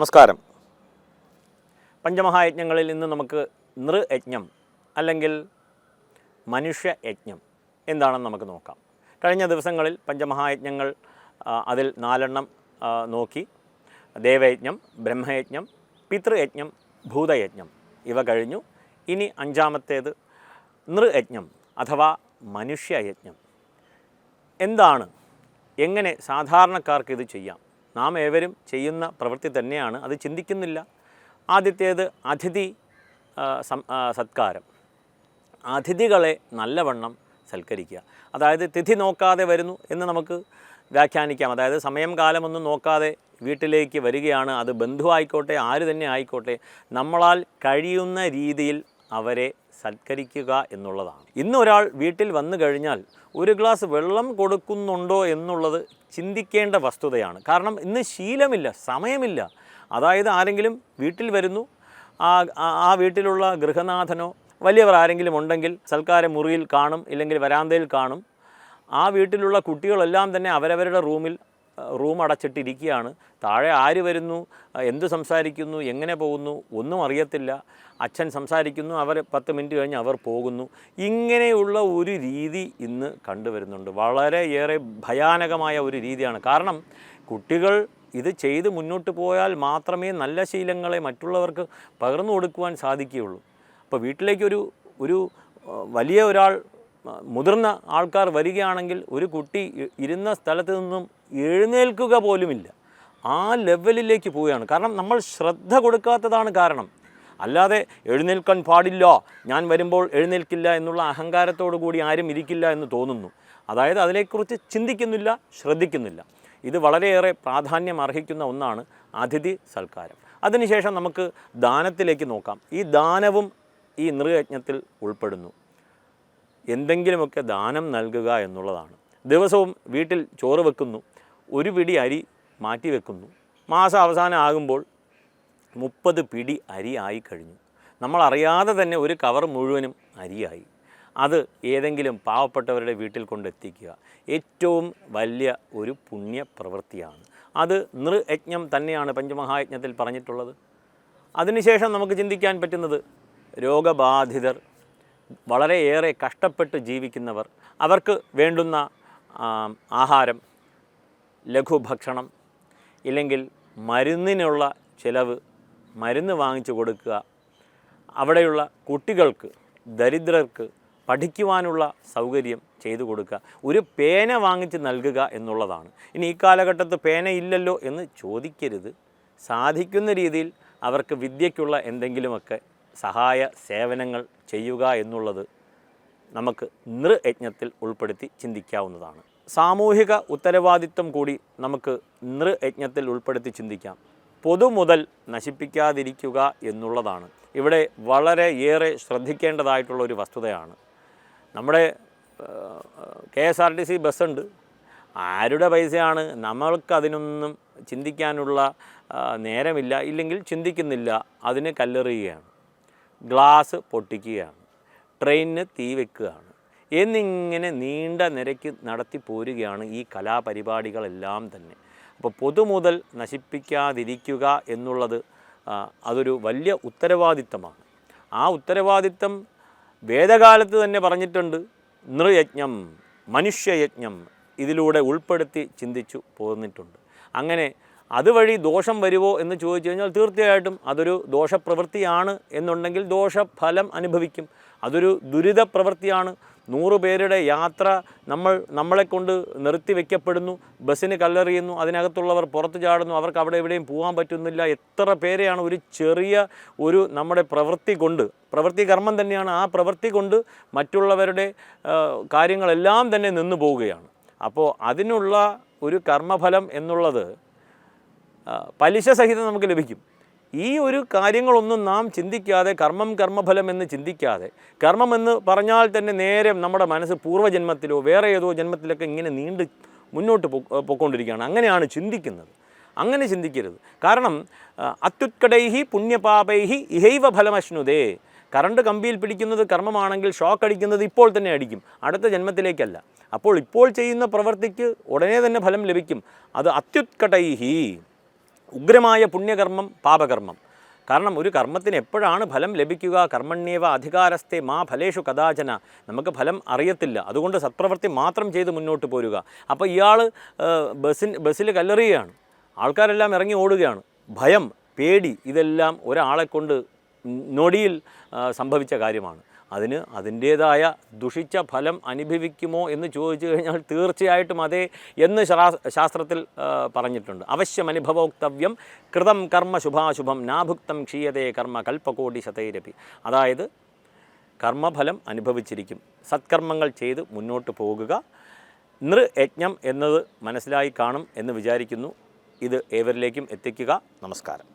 നമസ്കാരം. പഞ്ചമഹായജ്ഞങ്ങളിൽ ഇന്ന് നമുക്ക് നൃയജ്ഞം അല്ലെങ്കിൽ മനുഷ്യയജ്ഞം എന്താണെന്ന് നമുക്ക് നോക്കാം. കഴിഞ്ഞ ദിവസങ്ങളിൽ പഞ്ചമഹായജ്ഞങ്ങൾ അതിൽ 4 നോക്കി. ദേവയജ്ഞം, ബ്രഹ്മയജ്ഞം, പിതൃയജ്ഞം, ഭൂതയജ്ഞം ഇവ കഴിഞ്ഞു. ഇനി 5-ാമത്തേത് നൃയജ്ഞം അഥവാ മനുഷ്യയജ്ഞം. എന്താണ്, എങ്ങനെ സാധാരണക്കാർക്ക് ഇത് ചെയ്യാം? നാം ഏവരും ചെയ്യുന്ന പ്രവൃത്തി തന്നെയാണ്, അത് ചിന്തിക്കുന്നില്ല. ആദ്യത്തേത് അതിഥി സത്കാരം. അതിഥികളെ നല്ലവണ്ണം സൽക്കരിക്കുക. അതായത് തിഥി നോക്കാതെ വരുന്നു എന്ന് നമുക്ക് വ്യാഖ്യാനിക്കാം. അതായത് സമയം കാലമൊന്നും നോക്കാതെ വീട്ടിലേക്ക് വരികയാണ്. അത് ബന്ധുവായിക്കോട്ടെ, ആര് തന്നെ ആയിക്കോട്ടെ, നമ്മളാൽ കഴിയുന്ന രീതിയിൽ അവരെ സൽക്കരിക്കുക എന്നുള്ളതാണ്. ഇന്നൊരാൾ വീട്ടിൽ വന്നു കഴിഞ്ഞാൽ ഒരു ഗ്ലാസ് വെള്ളം കൊടുക്കുന്നുണ്ടോ എന്നുള്ളത് ചിന്തിക്കേണ്ട വസ്തുതയാണ്. കാരണം ഇന്ന് ശീലമില്ല, സമയമില്ല. അതായത് ആരെങ്കിലും വീട്ടിൽ വരുന്നു, ആ വീട്ടിലുള്ള ഗൃഹനാഥനോ വലിയവർ ആരെങ്കിലും ഉണ്ടെങ്കിൽ സൽക്കാര മുറിയിൽ കാണും, ഇല്ലെങ്കിൽ വരാന്തയിൽ കാണും. ആ വീട്ടിലുള്ള കുട്ടികളെല്ലാം തന്നെ അവരവരുടെ റൂം അടച്ചിട്ടിരിക്കുകയാണ്. താഴെ ആര് വരുന്നു, എന്ത് സംസാരിക്കുന്നു, എങ്ങനെ പോകുന്നു ഒന്നും അറിയത്തില്ല. അച്ഛൻ സംസാരിക്കുന്നു, അവർ 10 മിനിറ്റ് കഴിഞ്ഞ് അവർ പോകുന്നു. ഇങ്ങനെയുള്ള ഒരു രീതി ഇന്ന് കണ്ടുവരുന്നുണ്ട്. വളരെയേറെ ഭയാനകമായ ഒരു രീതിയാണ്. കാരണം കുട്ടികൾ ഇത് ചെയ്ത് മുന്നോട്ട് പോയാൽ മാത്രമേ നല്ല ശീലങ്ങളെ മറ്റുള്ളവർക്ക് പകർന്നു കൊടുക്കുവാൻ സാധിക്കുകയുള്ളൂ. അപ്പോൾ വീട്ടിലേക്ക് ഒരു വലിയ ഒരാൾ, മുതിർന്ന ആൾക്കാർ വരികയാണെങ്കിൽ ഒരു കുട്ടി ഇരുന്ന സ്ഥലത്ത് നിന്നും എഴുന്നേൽക്കുക പോലുമില്ല. ആ ലെവലിലേക്ക് പോവുകയാണ്. കാരണം നമ്മൾ ശ്രദ്ധ കൊടുക്കാത്തതാണ് കാരണം. അല്ലാതെ എഴുന്നേൽക്കാൻ പാടില്ല, ഞാൻ വരുമ്പോൾ എഴുന്നേൽക്കില്ല എന്നുള്ള അഹങ്കാരത്തോടു കൂടി ആരും ഇരിക്കില്ല എന്ന് തോന്നുന്നു. അതായത് അതിനെക്കുറിച്ച് ചിന്തിക്കുന്നില്ല, ശ്രദ്ധിക്കുന്നില്ല. ഇത് വളരെയേറെ പ്രാധാന്യം അർഹിക്കുന്ന ഒന്നാണ് അതിഥി സൽക്കാരം. അതിനുശേഷം നമുക്ക് ദാനത്തിലേക്ക് നോക്കാം. ഈ ദാനവും ഈ നൃയജ്ഞത്തിൽ ഉൾപ്പെടുന്നു. എന്തെങ്കിലുമൊക്കെ ദാനം നൽകുക എന്നുള്ളതാണ്. ദിവസവും വീട്ടിൽ ചോറ് വെക്കുന്നു, ഒരു പിടി അരി മാറ്റി വെക്കുന്നു. മാസം അവസാനം ആകുമ്പോൾ 30 പിടി അരി ആയി കഴിഞ്ഞു. നമ്മളറിയാതെ തന്നെ ഒരു കവർ മുഴുവനും അരിയായി. അത് ഏതെങ്കിലും പാവപ്പെട്ടവരുടെ വീട്ടിൽ കൊണ്ടെത്തിക്കുക ഏറ്റവും വലിയ ഒരു പുണ്യപ്രവൃത്തിയാണ്. അത് നൃയജ്ഞം തന്നെയാണ് പഞ്ചമഹായജ്ഞത്തിൽ പറഞ്ഞിട്ടുള്ളത്. അതിനുശേഷം നമുക്ക് ചിന്തിക്കാൻ പറ്റുന്നത് രോഗബാധിതർ, വളരെയേറെ കഷ്ടപ്പെട്ട് ജീവിക്കുന്നവർ, അവർക്ക് വേണ്ടുന്ന ആഹാരം, ലഘുഭക്ഷണം, ഇല്ലെങ്കിൽ മരുന്നിനുള്ള ചിലവ്, മരുന്ന് വാങ്ങിച്ചു കൊടുക്കുക. അവിടെയുള്ള കുട്ടികൾക്ക്, ദരിദ്രർക്ക് പഠിക്കുവാനുള്ള സൗകര്യം ചെയ്തു കൊടുക്കുക. ഒരു പേന വാങ്ങിച്ച് നൽകുക എന്നുള്ളതാണ്. ഇനി ഈ കാലഘട്ടത്ത് പേന ഇല്ലല്ലോ എന്ന് ചോദിക്കരുത്. സാധിക്കുന്ന രീതിയിൽ അവർക്ക് വിദ്യയ്ക്കുള്ള എന്തെങ്കിലുമൊക്കെ സഹായ സേവനങ്ങൾ ചെയ്യുക എന്നുള്ളത് നമുക്ക് നൃയജ്ഞത്തിൽ ഉൾപ്പെടുത്തി ചിന്തിക്കാവുന്നതാണ്. സാമൂഹിക ഉത്തരവാദിത്വം കൂടി നമുക്ക് നൃയജ്ഞത്തിൽ ഉൾപ്പെടുത്തി ചിന്തിക്കാം. പൊതുമുതൽ നശിപ്പിക്കാതിരിക്കുക എന്നുള്ളതാണ് ഇവിടെ വളരെയേറെ ശ്രദ്ധിക്കേണ്ടതായിട്ടുള്ള ഒരു വസ്തുതയാണ്. നമ്മുടെ KSRTC ബസ്സുണ്ട്. ആരുടെ പൈസയാണ്? നമ്മൾക്കതിനൊന്നും ചിന്തിക്കാനുള്ള നേരമില്ല, ഇല്ലെങ്കിൽ ചിന്തിക്കുന്നില്ല. അതിന് കല്ലെറിയുകയാണ്, ഗ്ലാസ് പൊട്ടിക്കുകയാണ്, ട്രെയിനിന് തീ വെക്കുകയാണ് എന്നിങ്ങനെ നീണ്ട നിരക്ക് നടത്തി പോരുകയാണ് ഈ കലാപരിപാടികളെല്ലാം തന്നെ. അപ്പോൾ പൊതുമുതൽ നശിപ്പിക്കാതിരിക്കുക എന്നുള്ളത് അതൊരു വലിയ ഉത്തരവാദിത്തമാണ്. ആ ഉത്തരവാദിത്തം വേദകാലത്ത് തന്നെ പറഞ്ഞിട്ടുണ്ട്. നൃയജ്ഞം, മനുഷ്യയജ്ഞം ഇതിലൂടെ ഉൾപ്പെടുത്തി ചിന്തിച്ചു പോന്നിട്ടുണ്ട്. അങ്ങനെ അതുവഴി ദോഷം വരുമോ എന്ന് ചോദിച്ചു കഴിഞ്ഞാൽ തീർച്ചയായിട്ടും അതൊരു ദോഷപ്രവൃത്തിയാണ് എന്നുണ്ടെങ്കിൽ ദോഷഫലം അനുഭവിക്കും. അതൊരു ദുരിത പ്രവൃത്തിയാണ്. 100 പേരുടെ യാത്ര നമ്മളെക്കൊണ്ട് നിർത്തി വയ്ക്കപ്പെടുന്നു, ബസ്സിന് കല്ലെറിയുന്നു, അതിനകത്തുള്ളവർ പുറത്തു ചാടുന്നു, അവർക്ക് അവിടെ എവിടെയും പോകാൻ പറ്റുന്നില്ല. എത്ര പേരെയാണ് ഒരു ചെറിയ നമ്മുടെ പ്രവൃത്തി കർമ്മം തന്നെയാണ്. ആ പ്രവൃത്തി കൊണ്ട് മറ്റുള്ളവരുടെ കാര്യങ്ങളെല്ലാം തന്നെ നിന്നു പോവുകയാണ്. അപ്പോൾ അതിനുള്ള ഒരു കർമ്മഫലം എന്നുള്ളത് പലിശ സഹിതം നമുക്ക് ലഭിക്കും. ഈ ഒരു കാര്യങ്ങളൊന്നും നാം ചിന്തിക്കാതെ, കർമ്മഫലം എന്ന് ചിന്തിക്കാതെ, കർമ്മമെന്ന് പറഞ്ഞാൽ തന്നെ നേരെ നമ്മുടെ മനസ്സ് പൂർവ്വജന്മത്തിലോ വേറെ ഏതോ ജന്മത്തിലൊക്കെ ഇങ്ങനെ മുന്നോട്ട് പോയിക്കൊണ്ടിരിക്കുകയാണ്. അങ്ങനെയാണ് ചിന്തിക്കുന്നത്. അങ്ങനെ ചിന്തിക്കരുത്. കാരണം അത്യുത്കടൈഹി പുണ്യപാപൈഹി ഇഹൈവ ഫലമശ്നുതേ. കറണ്ട് കമ്പിയിൽ പിടിക്കുന്നത് കർമ്മമാണെങ്കിൽ ഷോക്ക് അടിക്കുന്നത് ഇപ്പോൾ തന്നെ അടിക്കും, അടുത്ത ജന്മത്തിലേക്കല്ല. അപ്പോൾ ഇപ്പോൾ ചെയ്യുന്ന പ്രവൃത്തിക്ക് ഉടനെ തന്നെ ഫലം ലഭിക്കും. അത് അത്യുത്കടൈഹി, ഉഗ്രമായ പുണ്യകർമ്മം, പാപകർമ്മം. കാരണം ഒരു കർമ്മത്തിന് എപ്പോഴാണ് ഫലം ലഭിക്കുക? കർമ്മണ്യേവ അധികാരസ്ഥേ മാ ഫലേഷു കഥാചന. നമുക്ക് ഫലം അറിയത്തില്ല, അതുകൊണ്ട് സത്പ്രവൃത്തി മാത്രം ചെയ്ത് മുന്നോട്ട് പോരുക. അപ്പോൾ ഇയാൾ ബസ്സിൽ കല്ലെറിയുകയാണ്, ആൾക്കാരെല്ലാം ഇറങ്ങി ഓടുകയാണ്. ഭയം, പേടി, ഇതെല്ലാം ഒരാളെ കൊണ്ട് നൊടിയിൽ സംഭവിച്ച കാര്യമാണ്. അതിന് അതിൻ്റേതായ ദുഷിച്ച ഫലം അനുഭവിക്കുമോ എന്ന് ചോദിച്ചു കഴിഞ്ഞാൽ തീർച്ചയായിട്ടും അതെ എന്ന് ശാസ്ത്രത്തിൽ പറഞ്ഞിട്ടുണ്ട്. അവശ്യം അനുഭവോക്തവ്യം കൃതം കർമ്മ ശുഭാശുഭം നാഭുക്തം ക്ഷീയതേ കർമ്മ കൽപ്പകോടി ശതൈരപി. അതായത് കർമ്മഫലം അനുഭവിച്ചിരിക്കും, സത്കർമ്മങ്ങൾ ചെയ്ത് മുന്നോട്ട് പോകുക. നൃയജ്ഞം എന്നത് മനസ്സിലായി കാണും എന്ന് വിചാരിക്കുന്നു. ഇത് ഏവരിലേക്കും എത്തിക്കുക. നമസ്കാരം.